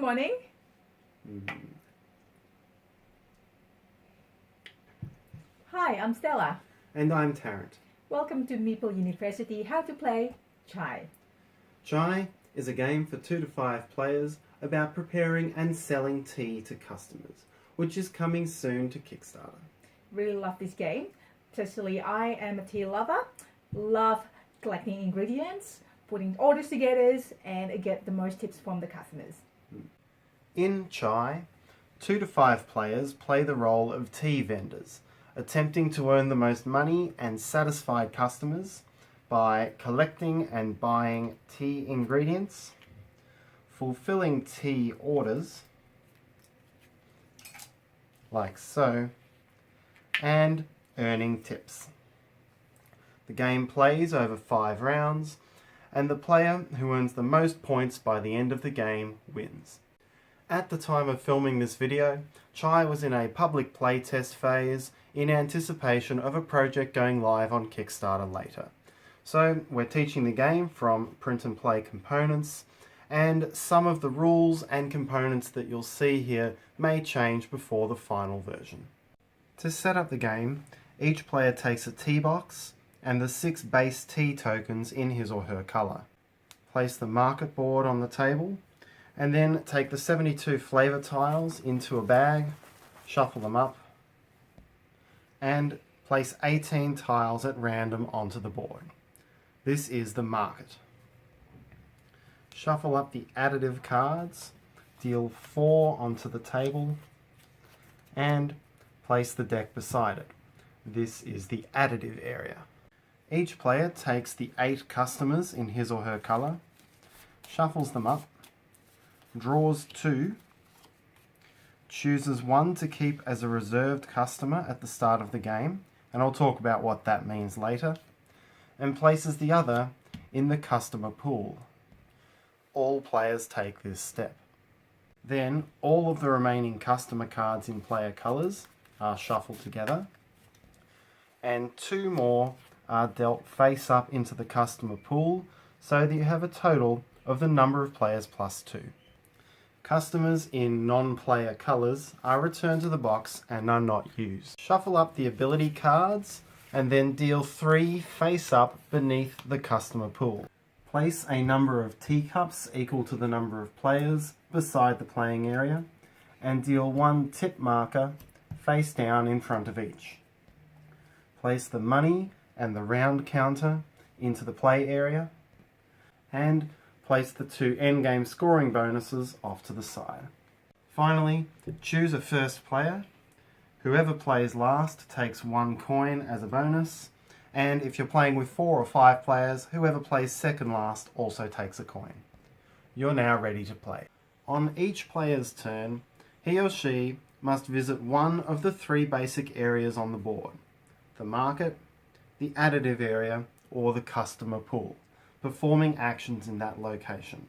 morning. Hi, I'm Stella. And I'm Tarrant. Welcome to Meeple University How to Play Chai. Chai is a game for 2 to 5 players about preparing and selling tea to customers, which is coming soon to Kickstarter. Really love this game. Especially I am a tea lover. Love collecting ingredients, putting orders together, and get the most tips from the customers. In Chai, 2 to 5 players play the role of tea vendors, attempting to earn the most money and satisfy customers by collecting and buying tea ingredients, fulfilling tea orders, like so, and earning tips. The game plays over 5 rounds, and the player who earns the most points by the end of the game wins. At the time of filming this video, Chai was in a public playtest phase in anticipation of a project going live on Kickstarter later. So we're teaching the game from print and play components, and some of the rules and components that you'll see here may change before the final version. To set up the game, each player takes a tea box and the 6 base tea tokens in his or her colour. Place the market board on the table, and then take the 72 flavour tiles into a bag, shuffle them up, and place 18 tiles at random onto the board. This is the market. Shuffle up the additive cards, deal 4 onto the table, and place the deck beside it. This is the additive area. Each player takes the 8 customers in his or her colour, shuffles them up, draws 2, chooses 1 to keep as a reserved customer at the start of the game, and I'll talk about what that means later, and places the other in the customer pool. All players take this step. Then all of the remaining customer cards in player colours are shuffled together, and 2 more are dealt face up into the customer pool so that you have a total of the number of players plus 2. Customers in non-player colours are returned to the box and are not used. Shuffle up the ability cards and then deal 3 face up beneath the customer pool. Place a number of teacups equal to the number of players beside the playing area and deal 1 tip marker face down in front of each. Place the money and the round counter into the play area and place the 2 endgame scoring bonuses off to the side. Finally, choose a first player. Whoever plays last takes 1 coin as a bonus, and if you're playing with 4 or 5 players, whoever plays second last also takes a coin. You're now ready to play. On each player's turn, he or she must visit one of the 3 basic areas on the board: the market, the additive area, or the customer pool, performing actions in that location.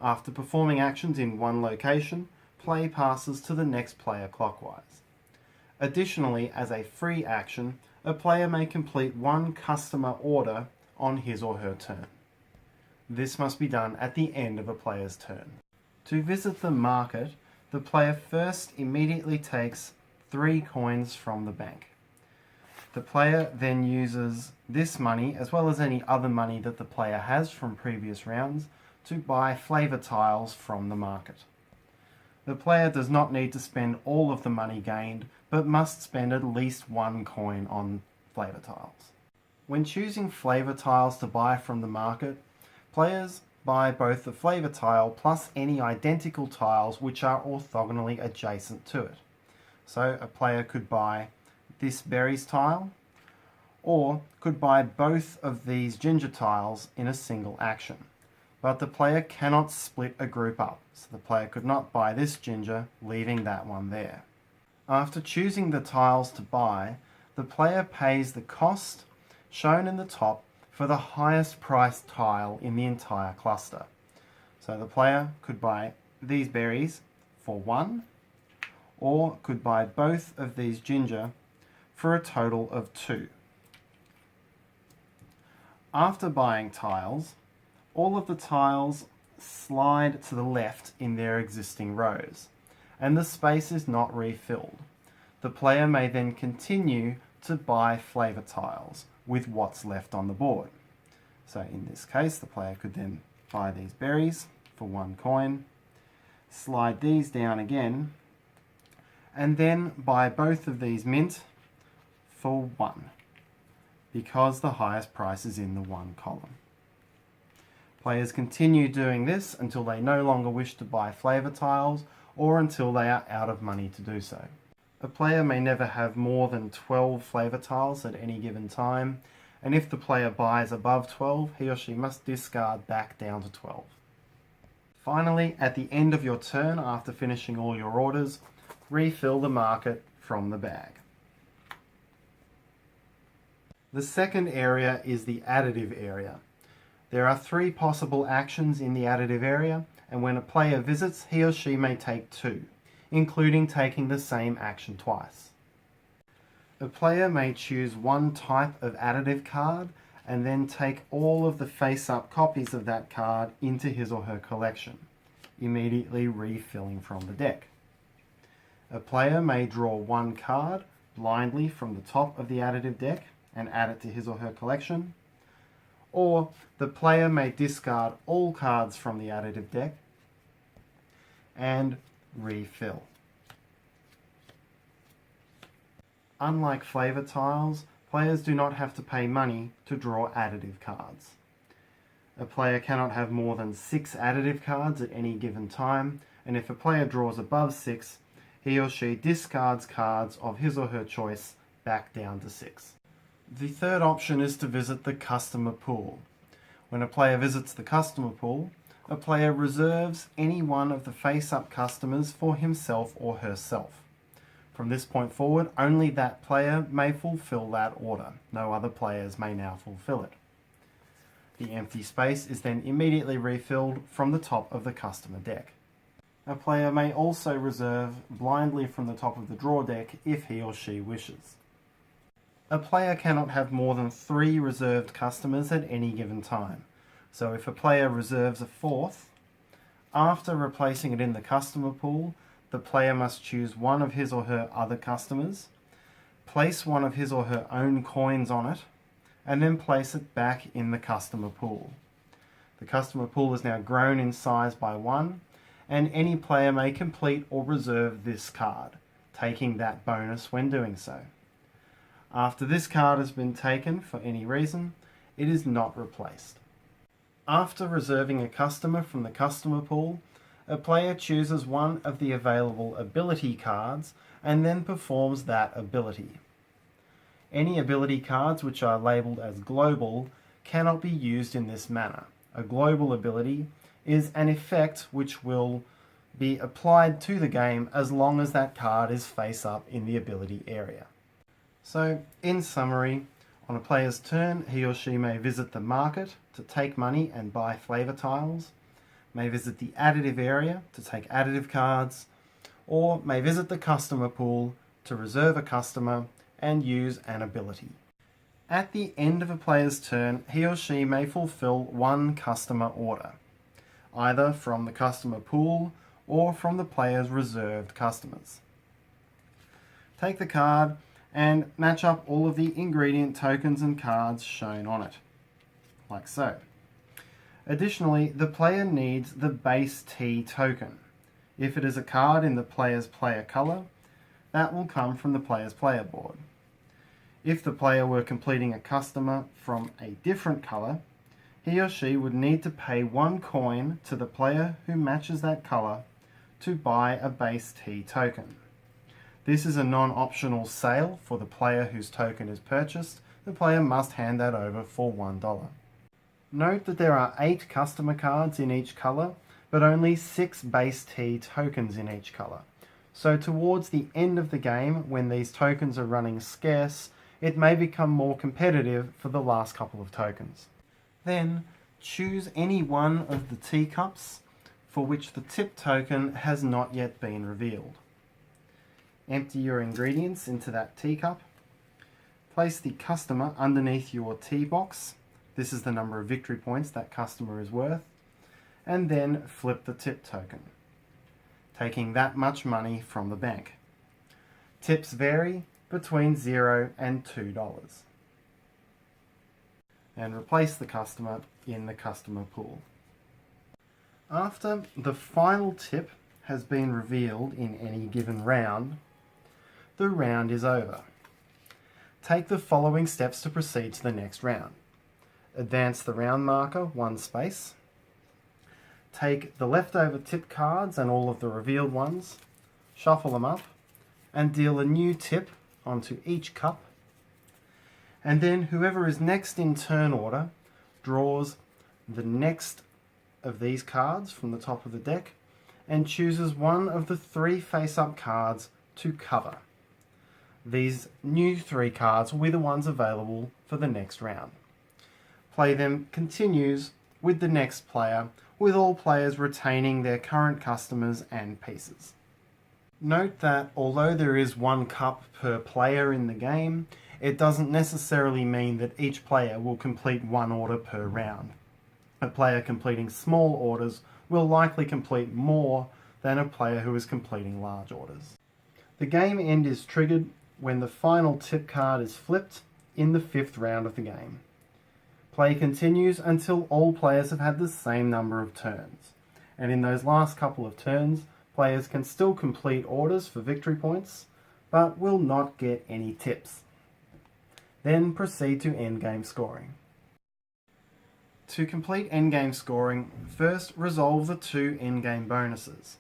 After performing actions in one location, play passes to the next player clockwise. Additionally, as a free action, a player may complete 1 customer order on his or her turn. This must be done at the end of a player's turn. To visit the market, the player first immediately takes 3 coins from the bank. The player then uses this money, as well as any other money that the player has from previous rounds, to buy flavour tiles from the market. The player does not need to spend all of the money gained, but must spend at least 1 coin on flavour tiles. When choosing flavour tiles to buy from the market, players buy both the flavour tile plus any identical tiles which are orthogonally adjacent to it. So a player could buy this berries tile, or could buy both of these ginger tiles in a single action. But the player cannot split a group up, so the player could not buy this ginger, leaving that one there. After choosing the tiles to buy, the player pays the cost shown in the top for the highest priced tile in the entire cluster. So the player could buy these berries for 1, or could buy both of these ginger for a total of 2. After buying tiles, all of the tiles slide to the left in their existing rows, and the space is not refilled. The player may then continue to buy flavour tiles with what's left on the board. So in this case, the player could then buy these berries for 1 coin, slide these down again, and then buy both of these mint for 1, because the highest price is in the 1 column. Players continue doing this until they no longer wish to buy flavour tiles or until they are out of money to do so. A player may never have more than 12 flavour tiles at any given time, and if the player buys above 12, he or she must discard back down to 12. Finally, at the end of your turn, after finishing all your orders, refill the market from the bag. The second area is the additive area. There are 3 possible actions in the additive area, and when a player visits, he or she may take 2, including taking the same action twice. A player may choose one type of additive card and then take all of the face-up copies of that card into his or her collection, immediately refilling from the deck. A player may draw one card blindly from the top of the additive deck and add it to his or her collection, or the player may discard all cards from the additive deck and refill. Unlike flavour tiles, players do not have to pay money to draw additive cards. A player cannot have more than 6 additive cards at any given time, and if a player draws above 6, he or she discards cards of his or her choice back down to 6. The third option is to visit the customer pool. When a player visits the customer pool, a player reserves any one of the face-up customers for himself or herself. From this point forward, only that player may fulfill that order. No other players may now fulfill it. The empty space is then immediately refilled from the top of the customer deck. A player may also reserve blindly from the top of the draw deck if he or she wishes. A player cannot have more than 3 reserved customers at any given time. So if a player reserves a 4th, after replacing it in the customer pool, the player must choose one of his or her other customers, place one of his or her own coins on it, and then place it back in the customer pool. The customer pool is now grown in size by 1, and any player may complete or reserve this card, taking that bonus when doing so. After this card has been taken for any reason, it is not replaced. After reserving a customer from the customer pool, a player chooses one of the available ability cards and then performs that ability. Any ability cards which are labelled as global cannot be used in this manner. A global ability is an effect which will be applied to the game as long as that card is face up in the ability area. So, in summary, on a player's turn, he or she may visit the market to take money and buy flavour tiles, may visit the additive area to take additive cards, or may visit the customer pool to reserve a customer and use an ability. At the end of a player's turn, he or she may fulfill one customer order, either from the customer pool or from the player's reserved customers. Take the card and match up all of the ingredient tokens and cards shown on it, like so. Additionally, the player needs the base T token. If it is a card in the player's player colour, that will come from the player's player board. If the player were completing a customer from a different colour, he or she would need to pay 1 coin to the player who matches that colour to buy a base T token. This is a non-optional sale for the player whose token is purchased. The player must hand that over for $1. Note that there are 8 customer cards in each colour, but only 6 base T tokens in each colour. So towards the end of the game, when these tokens are running scarce, it may become more competitive for the last couple of tokens. Then choose any one of the teacups for which the tip token has not yet been revealed. Empty your ingredients into that teacup. Place the customer underneath your tea box. This is the number of victory points that customer is worth. and then flip the tip token, taking that much money from the bank. Tips vary between $0 and $2. And replace the customer in the customer pool. After the final tip has been revealed in any given round, the round is over. Take the following steps to proceed to the next round. Advance the round marker 1 space. Take the leftover tip cards and all of the revealed ones, shuffle them up, and deal a new tip onto each cup. And then whoever is next in turn order draws the next of these cards from the top of the deck and chooses one of the 3 face-up cards to cover. These new 3 cards will be the ones available for the next round. Play then continues with the next player, with all players retaining their current customers and pieces. Note that although there is 1 cup per player in the game, it doesn't necessarily mean that each player will complete 1 order per round. A player completing small orders will likely complete more than a player who is completing large orders. The game end is triggered when the final tip card is flipped in the 5th round of the game. Play continues until all players have had the same number of turns, and in those last couple of turns, players can still complete orders for victory points, but will not get any tips. Then proceed to endgame scoring. To complete endgame scoring, first resolve the 2 endgame bonuses.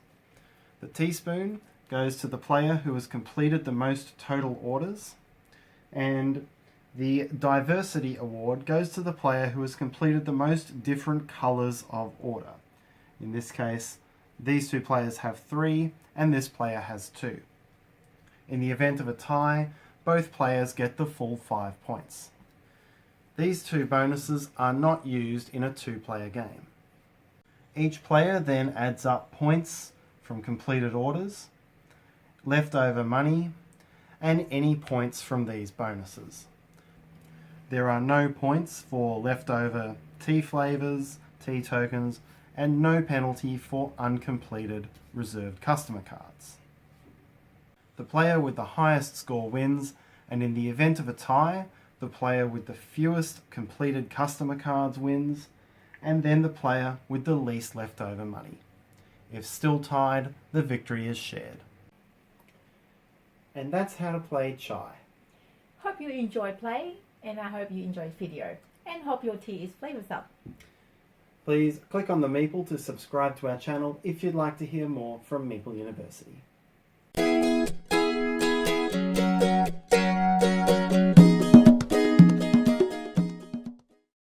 The teaspoon goes to the player who has completed the most total orders, and the diversity award goes to the player who has completed the most different colours of order. In this case, these 2 players have 3 and this player has 2. In the event of a tie, both players get the full 5 points. These 2 bonuses are not used in a 2-player game. Each player then adds up points from completed orders, leftover money, and any points from these bonuses. There are no points for leftover tea flavours, tea tokens, and no penalty for uncompleted reserved customer cards. The player with the highest score wins, and in the event of a tie, the player with the fewest completed customer cards wins, and then the player with the least leftover money. If still tied, the victory is shared. And that's how to play chai. Hope you enjoy playing, and I hope you enjoyed video, and hope your tea is flavoured up. Please click on the Meeple to subscribe to our channel if you'd like to hear more from Meeple University.